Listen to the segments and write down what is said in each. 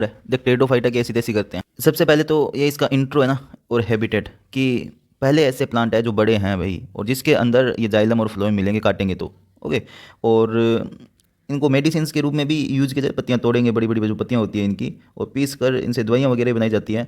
देख टेरिडोफाइटा कैसी तैसी करते हैं। सबसे पहले तो ये इसका इंट्रो है ना, और हैबिटेट कि पहले ऐसे प्लांट है जो बड़े हैं भाई, और जिसके अंदर ये जाइलम और फ्लोएम मिलेंगे काटेंगे तो। ओके। और इनको मेडिसिन के रूप में भी यूज किया जाए। पत्तियाँ तोड़ेंगे, बड़ी बड़ी जो पत्तियाँ होती हैं इनकी, और पीस कर इनसे दवाइयाँ वगैरह बनाई जाती हैं।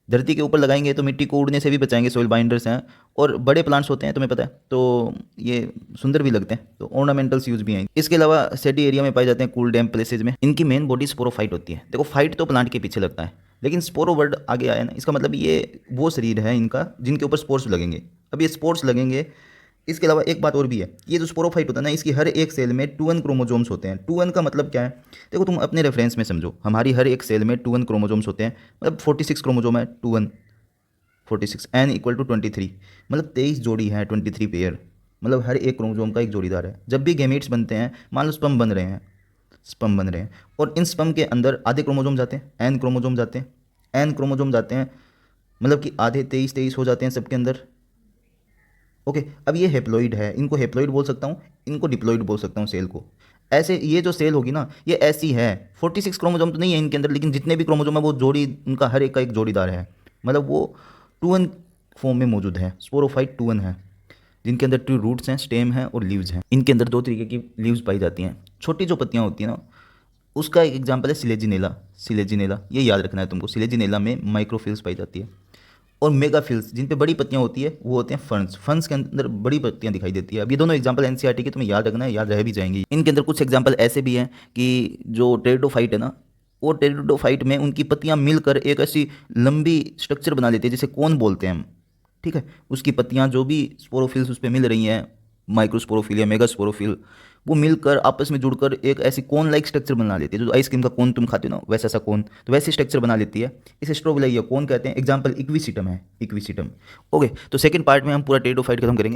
धरती के ऊपर लगाएंगे तो मिट्टी को उड़ने से भी बचाएंगे, सोइल बाइंडर्स हैं। और बड़े प्लांट्स होते हैं, तुम्हें पता है, तो ये सुंदर भी लगते हैं, तो ऑर्नामेंटल्स यूज भी हैं। इसके अलावा सेडी एरिया में पाए जाते हैं, कूल डैम्प प्लेसेज में। इनकी मेन बॉडी स्पोरोफाइट होती है। देखो फाइट तो प्लांट के पीछे लगता है, लेकिन स्पोरो वर्ड आगे आया ना, इसका मतलब ये वो शरीर है इनका जिनके ऊपर स्पोर्स लगेंगे। अब ये स्पोर्स लगेंगे। इसके अलावा एक बात और भी है, ये जो स्पोरोफाइट होता है ना, इसकी हर एक सेल में 2n क्रोमोजोम्स होते हैं। 2n का मतलब क्या है? देखो तुम अपने रेफरेंस में समझो, हमारी हर एक सेल में 2n क्रोमोजोम्स होते हैं। मतलब 46 क्रोमोजोम है, 2n 46, n इक्वल टू 23, मतलब 23 जोड़ी है, 23 पेयर। मतलब हर एक क्रोमोजोम का एक जोड़ीदार है। जब भी गैमेट्स बनते हैं, मान लो स्पर्म बन रहे हैं, स्पर्म बन रहे हैं, और इन स्पर्म के अंदर आधे क्रोमोजोम जाते हैं, एन क्रोमोजोम जाते हैं, एन क्रोमोजोम जाते हैं, मतलब कि आधे 23 23 हो जाते हैं सबके अंदर। ओके। अब ये हेप्लॉइड है, इनको हेप्लॉइड बोल सकता हूँ, इनको डिप्लॉइड बोल सकता हूँ सेल को। ऐसे ये जो सेल होगी ना, ये ऐसी है। 46 क्रोमोजोम तो नहीं है इनके अंदर, लेकिन जितने भी क्रोमोजोम है वो जोड़ी, उनका हर एक का एक जोड़ीदार है। मतलब वो 2n फॉर्म में मौजूद है। स्पोरोफाइट 2n है, जिनके अंदर ट्रू रूट्स हैं, स्टेम है और लीव्स हैं। इनके अंदर दो तरीके की लीव्स पाई जाती हैं। छोटी जो पत्तियाँ होती हैं ना, उसका एक एग्जाम्पल है सिलेजिनेला। सिलेजिनेला ये याद रखना है तुमको। सिलेजिनेला में माइक्रोफिल्स पाई जाती है। और मेगाफिल्स जिन पे बड़ी पत्तियां होती है वो होते हैं फर्न्स। फर्न्स के अंदर बड़ी पत्तियां दिखाई देती है। अब ये दोनों एग्जांपल एनसीईआरटी के तुम्हें याद रखना है, याद रह भी जाएंगे। इनके अंदर कुछ एग्जांपल ऐसे भी हैं कि जो टेरिडोफाइट है ना, वो टेरिडोफाइट में उनकी पत्तियां मिलकर एक ऐसी लंबी स्ट्रक्चर बना लेती है, जिसे कोन बोलते हैं हम। ठीक है। उसकी पत्तियां जो भी स्पोरोफिल्स उस पर मिल रही हैं, माइक्रोस्पोरोफिल या मेगास्पोरोफिल, वो मिलकर आपस में जुड़कर एक ऐसी कोन लाइक स्ट्रक्चर बना लेती है। जो आइसक्रीम का कोन तुम खाते हो ना, वैसा सा कोन, तो वैसी स्ट्रक्चर बना लेती है। इसे स्ट्रोबिला या कोन कहते हैं। एग्जाम्पल इक्विसिटम है, इक्विसिटम। ओके। तो सेकंड पार्ट में हम पूरा टेरिडोफाइट खत्म करेंगे।